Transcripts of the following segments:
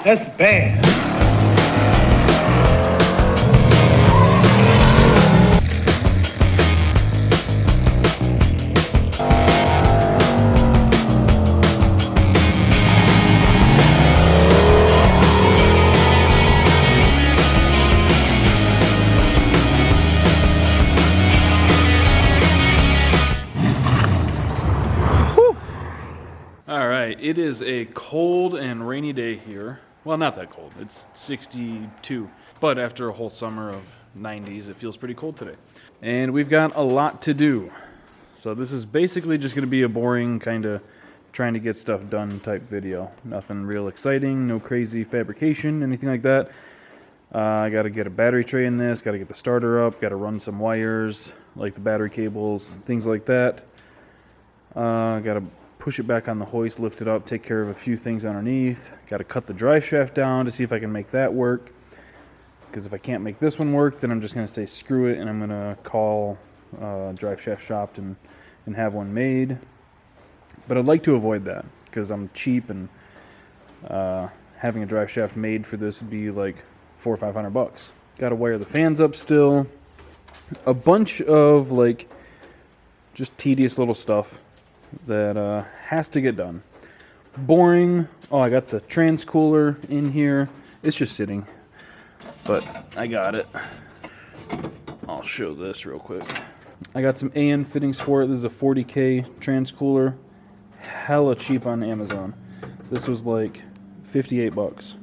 That's bad. All right, it is a cold and rainy day here. Well, not that cold. It's 62. But after a whole summer of 90s, it feels pretty cold today. And we've got a lot to do. So this is basically just going to be a boring kind of trying to get stuff done type video. Nothing real exciting, no crazy fabrication, anything like that. I got to get a battery tray in this, got to get the starter up, got to run some wires, like the battery cables, things like that. Got to push it back on the hoist, lift it up, take care of a few things underneath. Got to cut the drive shaft down to see if I can make that work. Because if I can't make this one work, then I'm just going to say screw it, and I'm going to call Driveshaft shop and have one made. But I'd like to avoid that because I'm cheap, and having a drive shaft made for this would be like $400 or $500. Got to wire the fans up still. A bunch of like just tedious little stuff that has to get done. Boring. Oh, I got the trans cooler in here. It's just sitting, but I got it. I'll show this real quick. I got some AN fittings for it. This is a 40K trans cooler. Hella cheap on Amazon. This was like $58,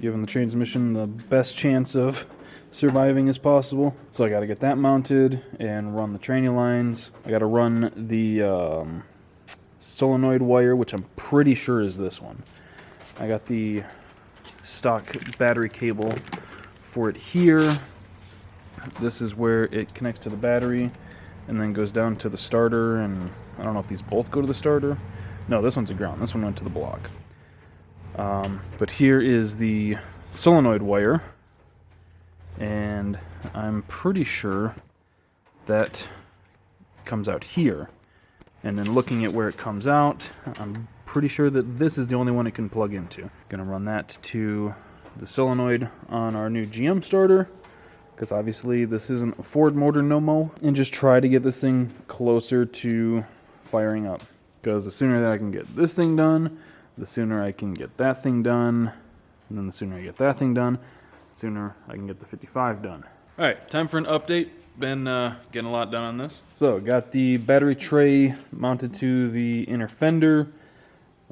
giving the transmission the best chance of surviving as possible. So I got to get that mounted and run the tranny lines. I got to run the solenoid wire, which I'm pretty sure is this one. I got the stock battery cable for it here. This is where it connects to the battery and then goes down to the starter, and I don't know if these both go to the starter. No, this one's a ground. This one went to the block. But here is the solenoid wire, and I'm pretty sure that comes out here. And then looking at where it comes out, I'm pretty sure that this is the only one it can plug into. Gonna run that to the solenoid on our new GM starter, because obviously this isn't a Ford motor no-mo, and just try to get this thing closer to firing up. Because the sooner that I can get this thing done, the sooner I can get that thing done, and then the sooner I get that thing done, the sooner I can get the 55 done. Alright, time for an update. Been getting a lot done on this. So, got the battery tray mounted to the inner fender.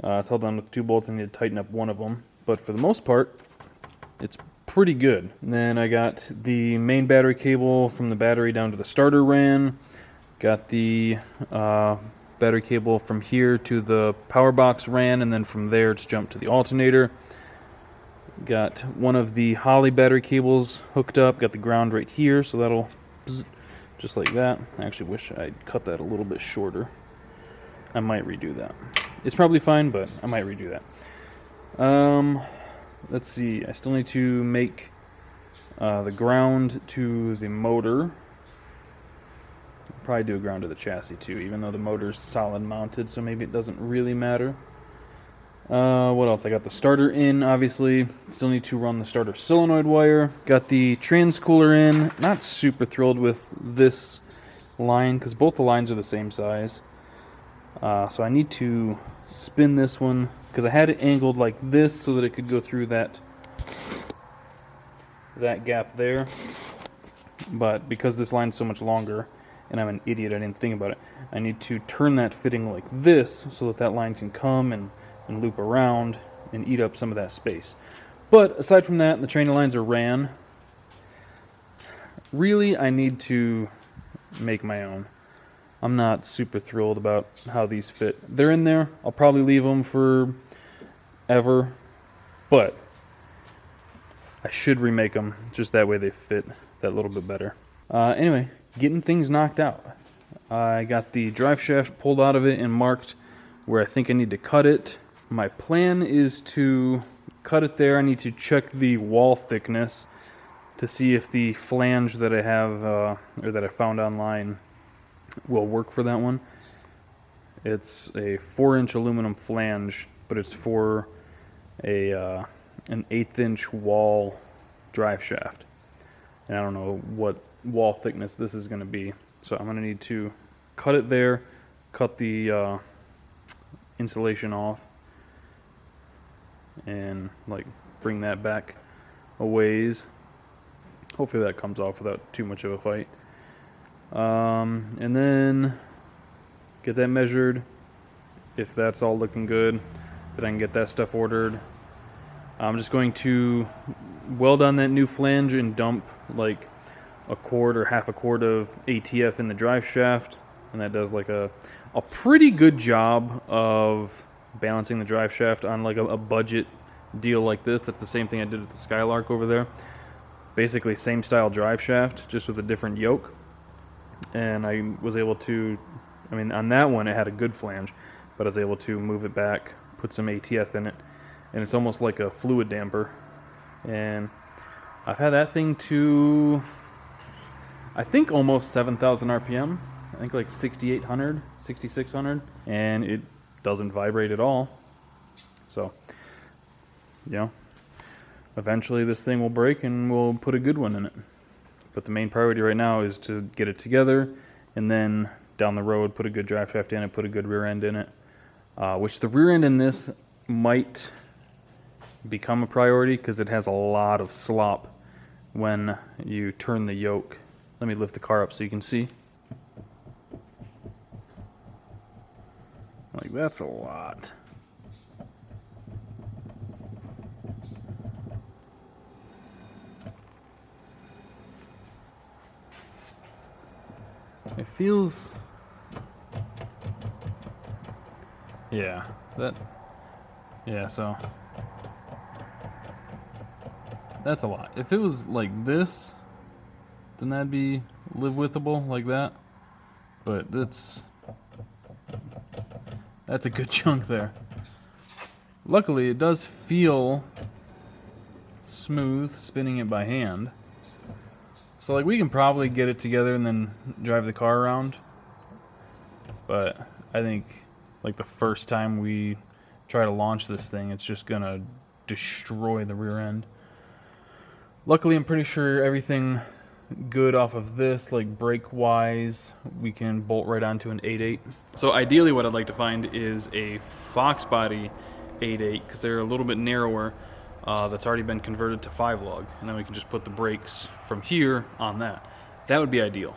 It's held on with 2 bolts. I need to tighten up one of them. But for the most part, it's pretty good. And then I got the main battery cable from the battery down to the starter ran. Got the battery cable from here to the power box ran, and then from there it's jumped to the alternator. Got one of the Holly battery cables hooked up. Got the ground right here, so that'll just like that. I actually wish I'd cut that a little bit shorter. I might redo that. It's probably fine, but I might redo that. Let's see. I still need to make the ground to the motor. Probably do a ground to the chassis too, even though the motor's solid mounted, so maybe it doesn't really matter. What else? I got the starter in, obviously. Still need to run the starter solenoid wire. Got the trans cooler in. Not super thrilled with this line, because both the lines are the same size. So I need to spin this one, because I had it angled like this so that it could go through that gap there. But because this line's so much longer, and I'm an idiot, I didn't think about it, I need to turn that fitting like this so that that line can come and loop around and eat up some of that space. But aside from that, the training lines are ran. Really, I need to make my own. I'm not super thrilled about how these fit. They're in there. I'll probably leave them for ever, but I should remake them just that way they fit that little bit better. Anyway, getting things knocked out. I got the drive shaft pulled out of it and marked where I think I need to cut it. My plan is to cut it there. I need to check the wall thickness to see if the flange that I have, or that I found online, will work for that one. It's a 4-inch aluminum flange, but it's for a an 1/8 inch wall drive shaft. And I don't know what wall thickness this is going to be. So I'm going to need to cut it there, cut the insulation off, and like bring that back a ways. Hopefully that comes off without too much of a fight. And then get that measured. If that's all looking good, then I can get that stuff ordered. I'm just going to weld on that new flange and dump like a quart or half a quart of ATF in the drive shaft, and that does like a pretty good job of balancing the drive shaft on like a budget deal like this. That's the same thing I did with the Skylark over there. Basically same style drive shaft, just with a different yoke. And I was able to, I mean, on that one it had a good flange, but I was able to move it back, put some ATF in it, and it's almost like a fluid damper. And I've had that thing to, I think, almost 7,000 RPM. I think like 6,800, 6,600, and it doesn't vibrate at all. So, you know, eventually this thing will break and we'll put a good one in it. But the main priority right now is to get it together, and then down the road put a good drive shaft in it, put a good rear end in it. Which the rear end in this might become a priority because it has a lot of slop when you turn the yoke. Let me lift the car up so you can see. Like, that's a lot. It feels, yeah, so that's a lot. If it was like this, then that'd be live-withable like that, but that's a good chunk there. Luckily, it does feel smooth spinning it by hand. So like we can probably get it together and then drive the car around. But I think like the first time we try to launch this thing, it's just gonna destroy the rear end. Luckily, I'm pretty sure everything good off of this, like brake wise, we can bolt right onto an 8.8. So ideally what I'd like to find is a Fox body 8.8, because they're a little bit narrower, that's already been converted to 5-lug, and then we can just put the brakes from here on that. That would be ideal.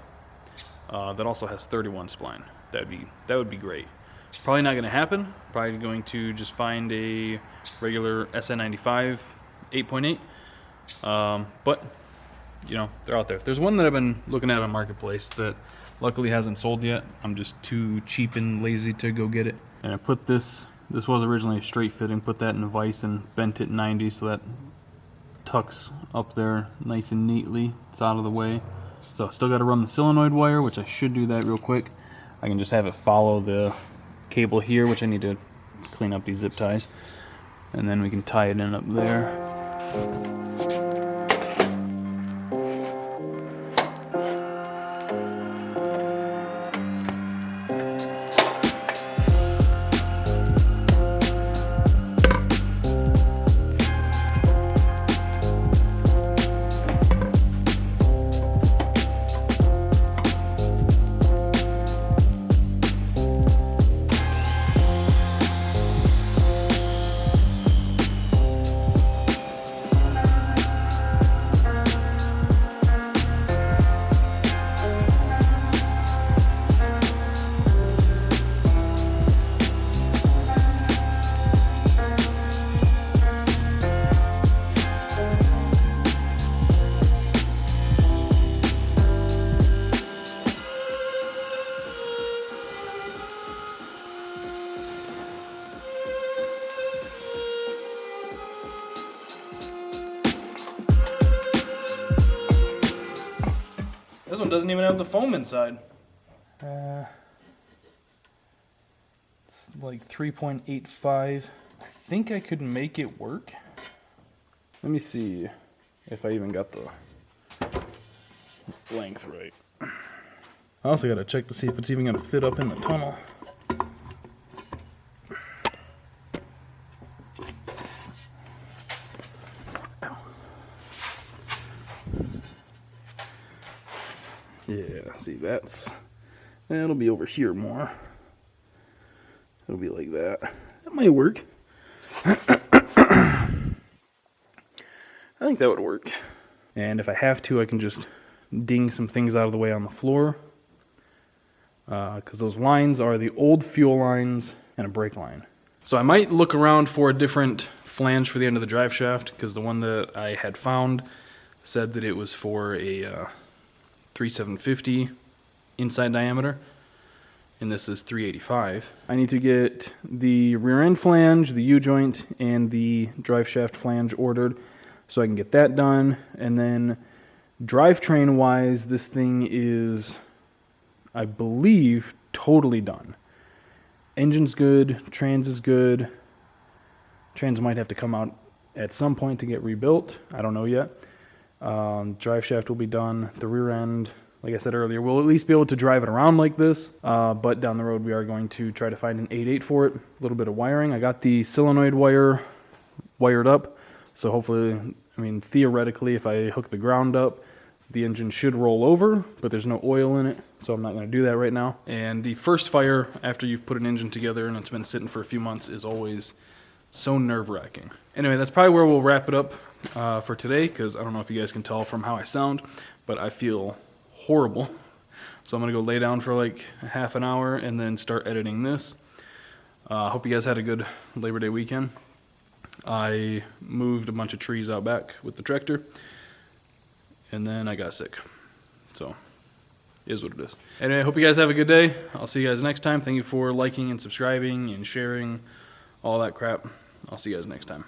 That also has 31 spline. That would be great. Probably not going to happen. Probably going to just find a regular SN95 8.8. But you know, they're out there. There's one that I've been looking at on Marketplace that luckily hasn't sold yet. I'm just too cheap and lazy to go get it. And I put this was originally a straight fitting, put that in a vise and bent it 90 so that tucks up there nice and neatly. It's out of the way. So still got to run the solenoid wire, which I should do that real quick. I can just have it follow the cable here, which I need to clean up these zip ties. And then we can tie it in up there. This one doesn't even have the foam inside. It's like 3.85. I think I could make it work. Let me see if I even got the length right. I also gotta check to see if it's even gonna fit up in the tunnel. Yeah, see, that'll be over here more. It'll be like that. That might work. I think that would work. And if I have to, I can just ding some things out of the way on the floor. Because those lines are the old fuel lines and a brake line. So I might look around for a different flange for the end of the drive shaft, because the one that I had found said that it was for a 3750 inside diameter, and this is 385. I need to get the rear end flange, the U-joint, and the drive shaft flange ordered so I can get that done. And then drivetrain wise, this thing is, I believe, totally done. Engine's good, trans is good. Trans might have to come out at some point to get rebuilt. I don't know yet. Drive shaft will be done. The rear end, like I said earlier, we'll at least be able to drive it around like this. But down the road, we are going to try to find an 8/8 for it. A little bit of wiring. I got the solenoid wire wired up. So hopefully, I mean, theoretically, if I hook the ground up, the engine should roll over, but there's no oil in it, so I'm not going to do that right now. And the first fire after you've put an engine together and it's been sitting for a few months is always so nerve-wracking. Anyway, that's probably where we'll wrap it up for today, because I don't know if you guys can tell from how I sound, but I feel horrible. So I'm going to go lay down for like a half an hour and then start editing this. Hope you guys had a good Labor Day weekend. I moved a bunch of trees out back with the tractor, and then I got sick. So, it is what it is. Anyway, I hope you guys have a good day. I'll see you guys next time. Thank you for liking and subscribing and sharing, all that crap. I'll see you guys next time.